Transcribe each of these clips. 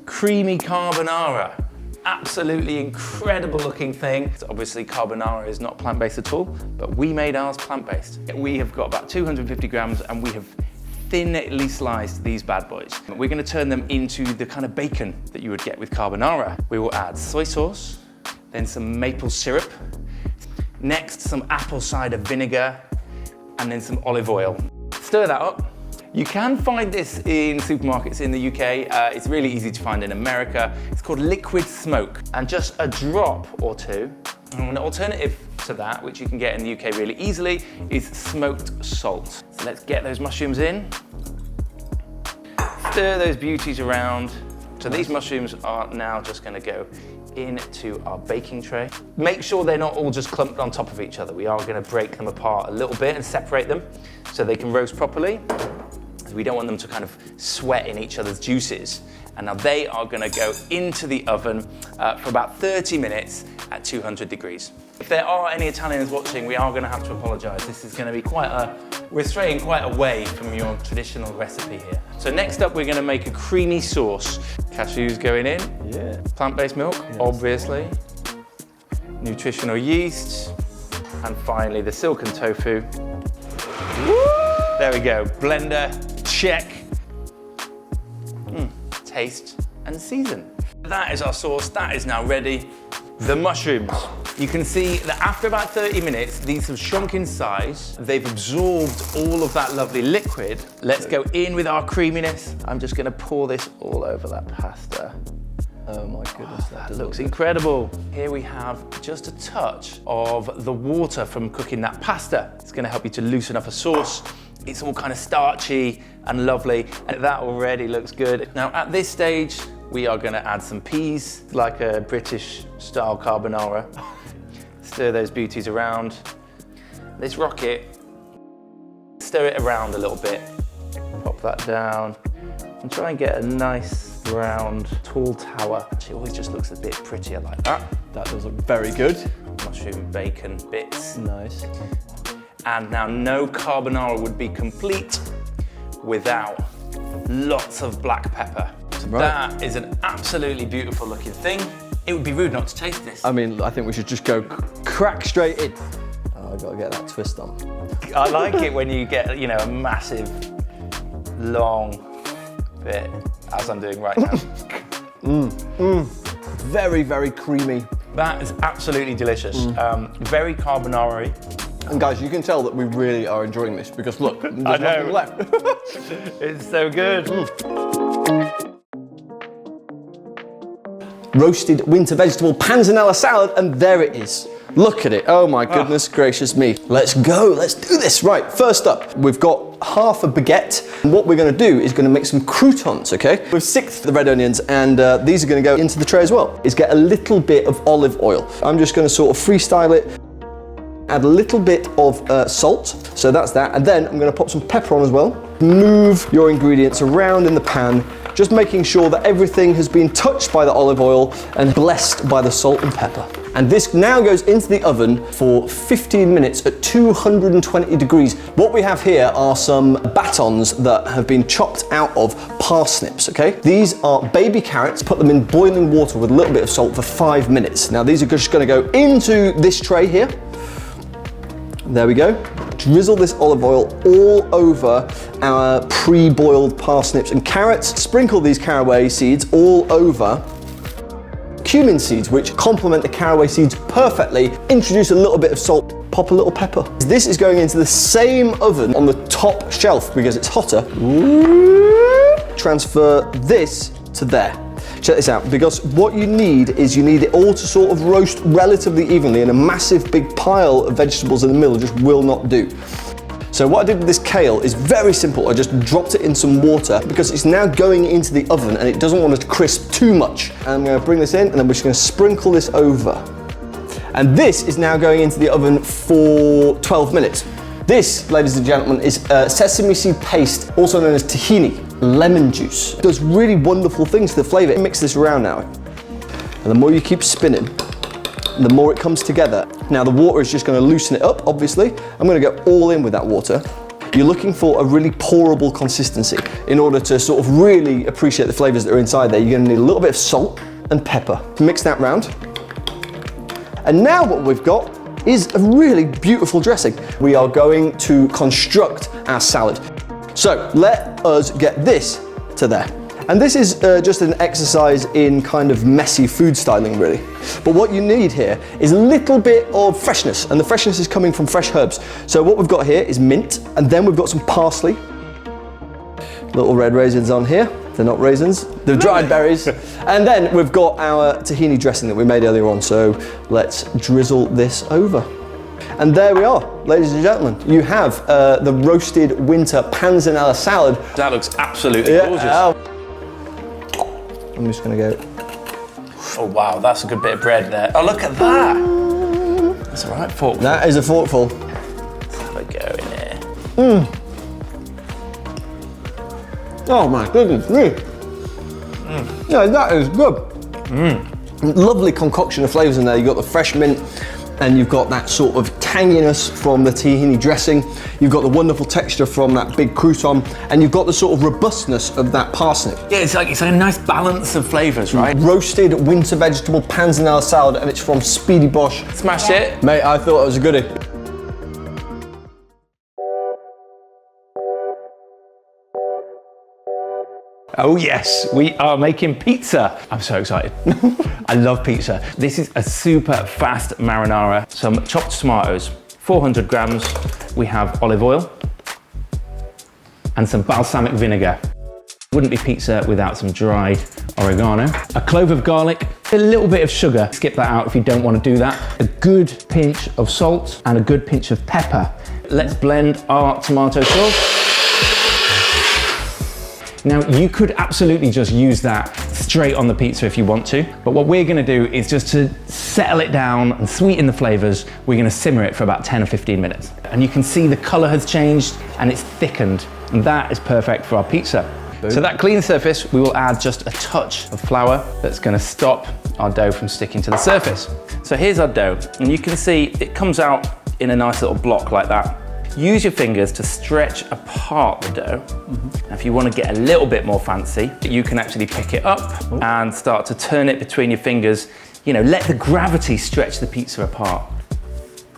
creamy carbonara. Absolutely incredible looking thing. Obviously carbonara is not plant-based at all, but we made ours plant-based. We have got about 250 grams and we have thinly sliced these bad boys. We're gonna turn them into the kind of bacon that you would get with carbonara. We will add soy sauce, then some maple syrup, next some apple cider vinegar, and then some olive oil. Stir that up. You can find this in supermarkets in the UK. It's really easy to find in America. It's called liquid smoke. And just a drop or two. And an alternative to that, which you can get in the UK really easily, is smoked salt. So let's get those mushrooms in. Stir those beauties around. So these mushrooms are now just gonna go into our baking tray. Make sure they're not all just clumped on top of each other. We are gonna break them apart a little bit and separate them so they can roast properly. We don't want them to kind of sweat in each other's juices. And now they are gonna go into the oven for about 30 minutes at 200 degrees. If there are any Italians watching, we are gonna have to apologize. This is gonna be we're straying quite away from your traditional recipe here. So next up, we're gonna make a creamy sauce. Cashews going in. Yeah. Plant-based milk, yes. Obviously. Nutritional yeast. And finally, the silken tofu. Woo! There we go, blender, check. Taste and season. That is our sauce, that is now ready. The mushrooms. You can see that after about 30 minutes, these have shrunk in size. They've absorbed all of that lovely liquid. Let's go in with our creaminess. I'm just gonna pour this all over that pasta. Oh my goodness, that looks incredible. Here we have just a touch of the water from cooking that pasta. It's gonna help you to loosen up a sauce. It's all kind of starchy and lovely, and that already looks good. Now at this stage, we are gonna add some peas, like a British style carbonara. Stir those beauties around. Let's rock it. Stir it around a little bit. Pop that down, and try and get a nice round, tall tower. It always just looks a bit prettier like that. That does look very good. Mushroom bacon bits. Nice. And now no carbonara would be complete without lots of black pepper. Right. That is an absolutely beautiful looking thing. It would be rude not to taste this. I mean, I think we should just go crack straight in. Oh, I've got to get that twist on. I like it when you get, you know, a massive, long bit, as I'm doing right now. Very, very creamy. That is absolutely delicious. Very carbonara-y. And guys, you can tell that we really are enjoying this because look, there's nothing left. It's so good. Roasted winter vegetable panzanella salad, and there it is. Look at it, oh my goodness gracious me. Let's go, let's do this. Right, first up, we've got half a baguette. And what we're gonna do is gonna make some croutons, okay? We've sixed the red onions, and these are gonna go into the tray as well. Is get a little bit of olive oil. I'm just gonna sort of freestyle it. Add a little bit of salt, so that's that. And then I'm gonna pop some pepper on as well. Move your ingredients around in the pan, just making sure that everything has been touched by the olive oil and blessed by the salt and pepper. And this now goes into the oven for 15 minutes at 220 degrees. What we have here are some batons that have been chopped out of parsnips, okay? These are baby carrots. Put them in boiling water with a little bit of salt for 5 minutes. Now these are just gonna go into this tray here. There we go. Drizzle this olive oil all over our pre-boiled parsnips and carrots. Sprinkle these caraway seeds all over cumin seeds, which complement the caraway seeds perfectly. Introduce a little bit of salt, pop a little pepper. This is going into the same oven on the top shelf because it's hotter. Transfer this to there. Check this out, because what you need is you need it all to sort of roast relatively evenly, and a massive big pile of vegetables in the middle just will not do. So what I did with this kale is very simple. I just dropped it in some water because it's now going into the oven and it doesn't want to crisp too much. And I'm going to bring this in and then we're just going to sprinkle this over. And this is now going into the oven for 12 minutes. This, ladies and gentlemen, is sesame seed paste, also known as tahini, lemon juice. It does really wonderful things to the flavor. Mix this around now. And the more you keep spinning, the more it comes together. Now the water is just going to loosen it up, obviously. I'm going to go all in with that water. you're looking for a really pourable consistency. In order to sort of really appreciate the flavors that are inside there, you're gonna need a little bit of salt and pepper. Mix that round. And now what we've got is a really beautiful dressing. We are going to construct our salad. So let us get this to there. And this is just an exercise in kind of messy food styling, really. But what you need here is a little bit of freshness, and the freshness is coming from fresh herbs. So what we've got here is mint, and then we've got some parsley. Little red raisins on here. They're not raisins, they're dried berries. And then we've got our tahini dressing that we made earlier on. So let's drizzle this over. And there we are, ladies and gentlemen. You have the roasted winter panzanella salad. That looks absolutely gorgeous. I'm just gonna go. Oh wow, that's a good bit of bread there. Oh, look at that. That's a right forkful. That is a forkful. Let's have a go in here. Oh my goodness me. Yeah, that is good. Lovely concoction of flavors in there. You've got the fresh mint, and you've got that sort of tanginess from the tahini dressing. You've got the wonderful texture from that big crouton, and you've got the sort of robustness of that parsnip. Yeah, it's like a nice balance of flavors, right? Roasted winter vegetable panzanella salad, and it's from Speedy Bosh. Smash it. Mate, I thought it was a goodie. Oh yes, we are making pizza. I'm so excited. I love pizza. This is a super fast marinara. Some chopped tomatoes, 400 grams. We have olive oil and some balsamic vinegar. Wouldn't be pizza without some dried oregano. A clove of garlic, a little bit of sugar. Skip that out if you don't want to do that. A good pinch of salt and a good pinch of pepper. Let's blend our tomato sauce. Now, you could absolutely just use that straight on the pizza if you want to, but what we're gonna do is just to settle it down and sweeten the flavors, we're gonna simmer it for about 10 or 15 minutes. And you can see the color has changed and it's thickened, and that is perfect for our pizza. Boom. So that clean surface, we will add just a touch of flour that's gonna stop our dough from sticking to the surface. So here's our dough, and you can see it comes out in a nice little block like that. Use your fingers to stretch apart the dough. Now, if you want to get a little bit more fancy, you can actually pick it up and start to turn it between your fingers. You know, let the gravity stretch the pizza apart.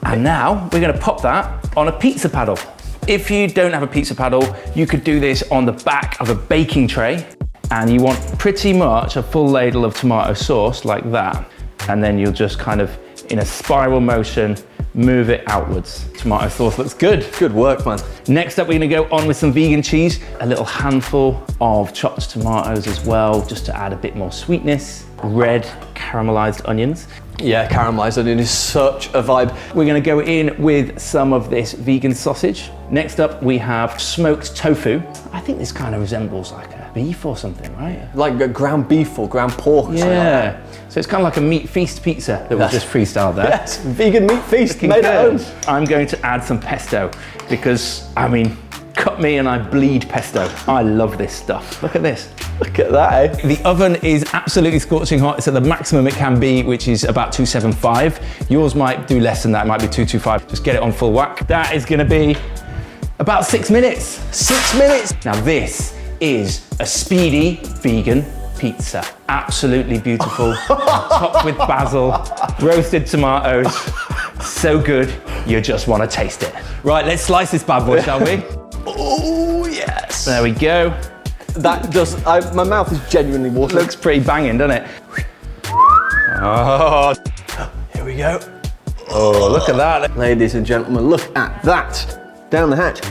And now we're going to pop that on a pizza paddle. If you don't have a pizza paddle, you could do this on the back of a baking tray, and you want pretty much a full ladle of tomato sauce like that. And then you'll just kind of, in a spiral motion, move it outwards. Tomato sauce looks good. Good work, man. Next up, we're gonna go on with some vegan cheese, a little handful of chopped tomatoes as well, just to add a bit more sweetness. Red caramelized onions. Yeah, caramelized onion is such a vibe. We're gonna go in with some of this vegan sausage. Next up, we have smoked tofu. I think this kind of resembles like a beef or something, right? Like a ground beef or ground pork. Yeah. So it's kind of like a meat feast pizza that was just freestyled there. Yes, vegan meat feast made at home. I'm going to add some pesto because, I mean, cut me and I bleed pesto. I love this stuff. Look at this. Look at that, eh? The oven is absolutely scorching hot. It's at the maximum it can be, which is about 275. Yours might do less than that. It might be 225. Just get it on full whack. That is going to be about 6 minutes. 6 minutes. Now this is a speedy vegan pizza. Absolutely beautiful. Topped with basil, roasted tomatoes. So good, you just want to taste it. Right, let's slice this bad boy, shall we? Oh, yes. There we go. That does, my mouth is genuinely watering. Looks pretty banging, doesn't it? Oh, here we go. Oh, look at that. Ladies and gentlemen, look at that. Down the hatch.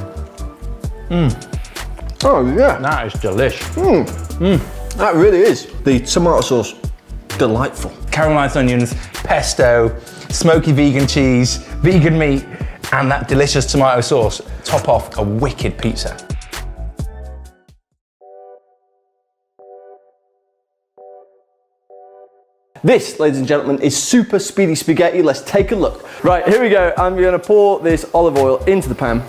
Oh, yeah. That is delish. That really is. The tomato sauce, delightful. Caramelized onions, pesto, smoky vegan cheese, vegan meat, and that delicious tomato sauce top off a wicked pizza. This, ladies and gentlemen, is super speedy spaghetti. Let's take a look. Right, here we go. I'm gonna pour this olive oil into the pan.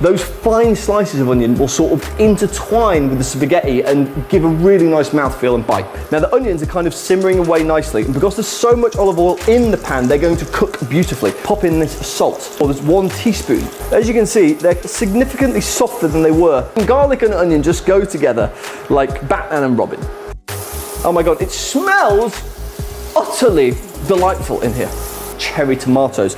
those fine slices of onion will sort of intertwine with the spaghetti and give a really nice mouthfeel and bite. Now the onions are kind of simmering away nicely, and because there's so much olive oil in the pan, they're going to cook beautifully. Pop in this salt, or there's 1 teaspoon. As you can see, they're significantly softer than they were. And garlic and onion just go together like Batman and Robin. Oh my God, it smells utterly delightful in here. Cherry tomatoes.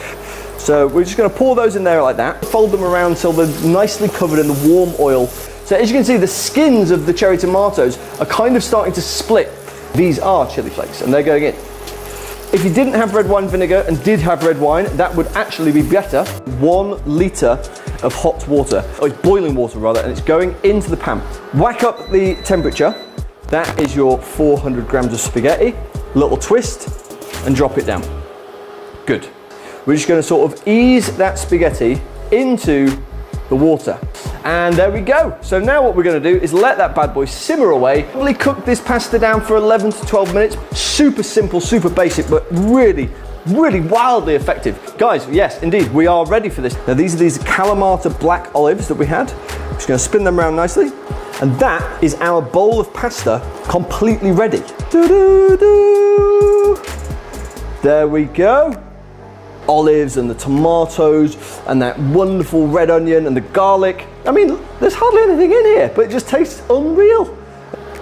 So we're just going to pour those in there like that, fold them around till they're nicely covered in the warm oil. So as you can see, the skins of the cherry tomatoes are kind of starting to split. These are chili flakes, and they're going in. If you didn't have red wine vinegar and did have red wine, that would actually be better. 1 litre of hot water, or boiling water rather, and it's going into the pan. Whack up the temperature. That is your 400 grams of spaghetti. Little twist, and drop it down. Good. We're just going to sort of ease that spaghetti into the water. And there we go. So now what we're going to do is let that bad boy simmer away. Probably cook this pasta down for 11 to 12 minutes. Super simple, super basic, but really wildly effective. Guys, yes, indeed, we are ready for this. Now these are these Kalamata black olives that we had. Just going to spin them around nicely. And that is our bowl of pasta completely ready. Doo-doo-doo. There we go. Olives and the tomatoes and that wonderful red onion and the garlic. I mean, there's hardly anything in here, but it just tastes unreal.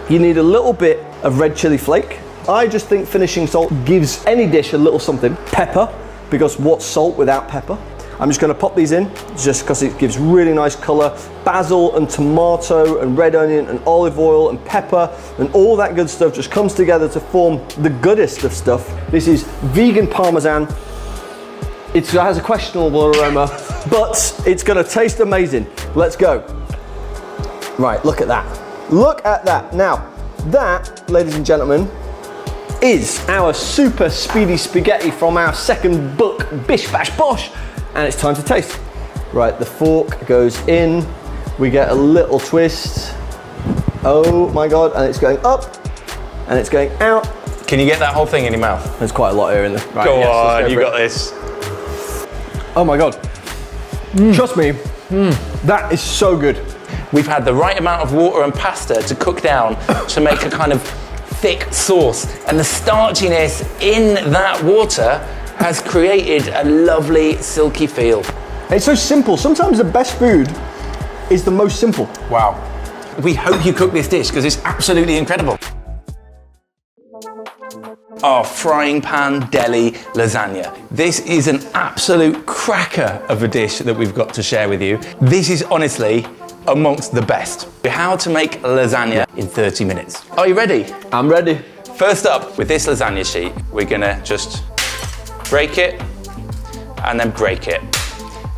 You need a little bit of red chili flake. I just think finishing salt gives any dish a little something. Pepper, because what's salt without pepper? I'm just going to pop these in just because it gives really nice color. Basil and tomato and red onion and olive oil and pepper and all that good stuff just comes together to form the goodest of stuff. This is vegan Parmesan. It has a questionable aroma, but it's going to taste amazing. Let's go. Right, look at that. Look at that. Now, that, ladies and gentlemen, is our super speedy spaghetti from our second book, Bish Bash Bosh. And it's time to taste. Right, the fork goes in. We get a little twist. Oh my God, and it's going up and it's going out. Can you get that whole thing in your mouth? There's quite a lot here in there. Right, Go yes, on, you got this. Oh my God. Trust me, that is so good. We've had the right amount of water and pasta to cook down to make a kind of thick sauce. And the starchiness in that water has created a lovely silky feel. It's so simple. Sometimes the best food is the most simple. Wow. We hope you cook this dish because it's absolutely incredible. Our frying pan deli lasagna. This is an absolute cracker of a dish that we've got to share with you. This is honestly amongst the best. How to make lasagna in 30 minutes. Are you ready? I'm ready. First up, with this lasagna sheet, we're gonna just break it and then break it.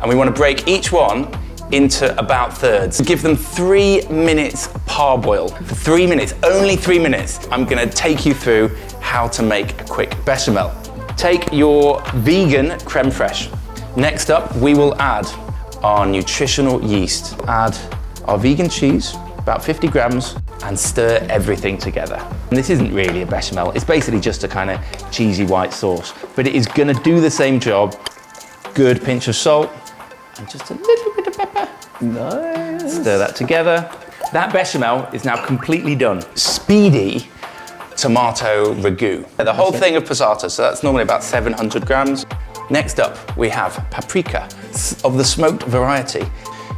And we want to break each one into about thirds. Give them 3 minutes parboil. For 3 minutes, only 3 minutes, I'm gonna take you through how to make a quick bechamel. Take your vegan creme fraiche. Next up, we will add our nutritional yeast. Add our vegan cheese, about 50 grams, and stir everything together. And this isn't really a bechamel, it's basically just a kind of cheesy white sauce, but it is gonna do the same job. Good pinch of salt, and just a little bit of pepper. Nice. Stir that together. That bechamel is now completely done. Speedy tomato ragu. The whole thing of passata, so that's normally about 700 grams. Next up, we have paprika of the smoked variety.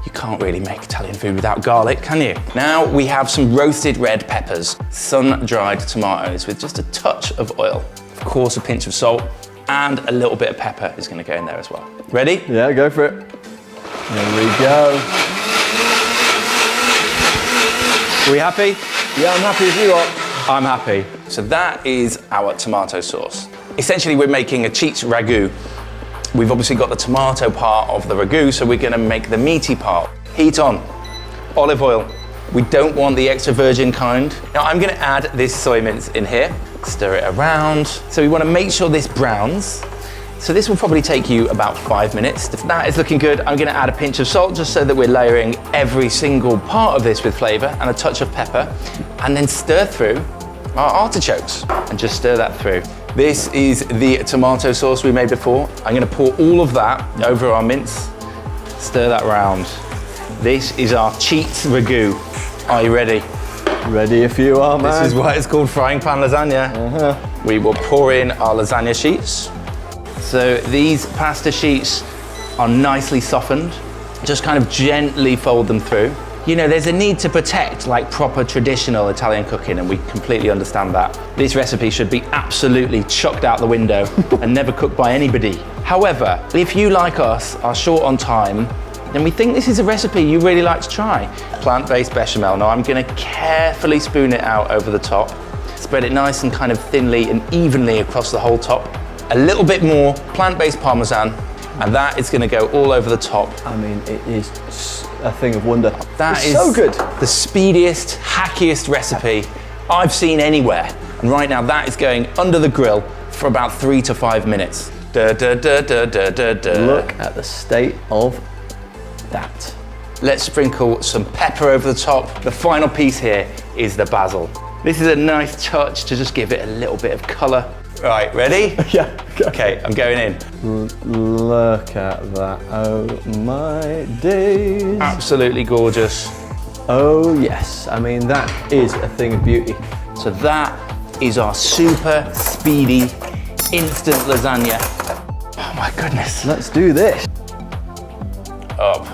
You can't really make Italian food without garlic, can you? Now we have some roasted red peppers, sun-dried tomatoes with just a touch of oil. Of course, a pinch of salt, and a little bit of pepper is gonna go in there as well. Ready? Yeah, go for it. There we go. Are we happy? Yeah, I'm happy as you are. I'm happy. So that is our tomato sauce. Essentially, we're making a cheese ragu. We've obviously got the tomato part of the ragu, so we're gonna make the meaty part. Heat on, olive oil. We don't want the extra virgin kind. Now I'm gonna add this soy mince in here, stir it around. So we wanna make sure this browns. So this will probably take you about 5 minutes. If that is looking good, I'm gonna add a pinch of salt just so that we're layering every single part of this with flavor and a touch of pepper, and then stir through our artichokes and just stir that through. This is the tomato sauce we made before. I'm gonna pour all of that over our mince, stir that round, This is our cheats ragu. Are you ready? Ready if you are, man. This is why it's called frying pan lasagna. We will pour in our lasagna sheets. So these pasta sheets are nicely softened. Just kind of gently fold them through. You know, there's a need to protect like proper traditional Italian cooking, and we completely understand that. This recipe should be absolutely chucked out the window and never cooked by anybody. However, if you, like us, are short on time, then we think this is a recipe you really like to try. Plant-based bechamel. Now I'm gonna carefully spoon it out over the top. Spread it nice and kind of thinly and evenly across the whole top. A little bit more plant-based Parmesan, and that is gonna go all over the top. I mean, it is a thing of wonder. That is so good. The speediest, hackiest recipe I've seen anywhere. And right now that is going under the grill for about 3 to 5 minutes. Look at the state of that. Let's sprinkle some pepper over the top. The final piece here is the basil. This is a nice touch to just give it a little bit of color. Right, ready? Yeah. Okay, I'm going in. Look at that. Oh my days. Absolutely gorgeous. Oh yes. I mean, that is a thing of beauty. So that is our super speedy instant lasagna. Oh my goodness. Let's do this. Up.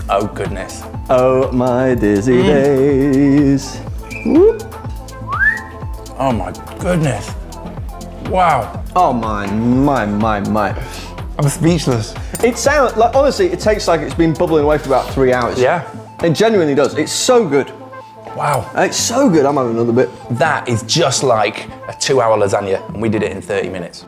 Oh goodness. Oh my dizzy days. Whoop. Oh my goodness. Wow. Oh my. I'm speechless. It sounds like, honestly, it tastes like it's been bubbling away for about 3 hours. Yeah. It genuinely does. It's so good. Wow. It's so good. I'm having another bit. That is just like a 2-hour lasagna, and we did it in 30 minutes.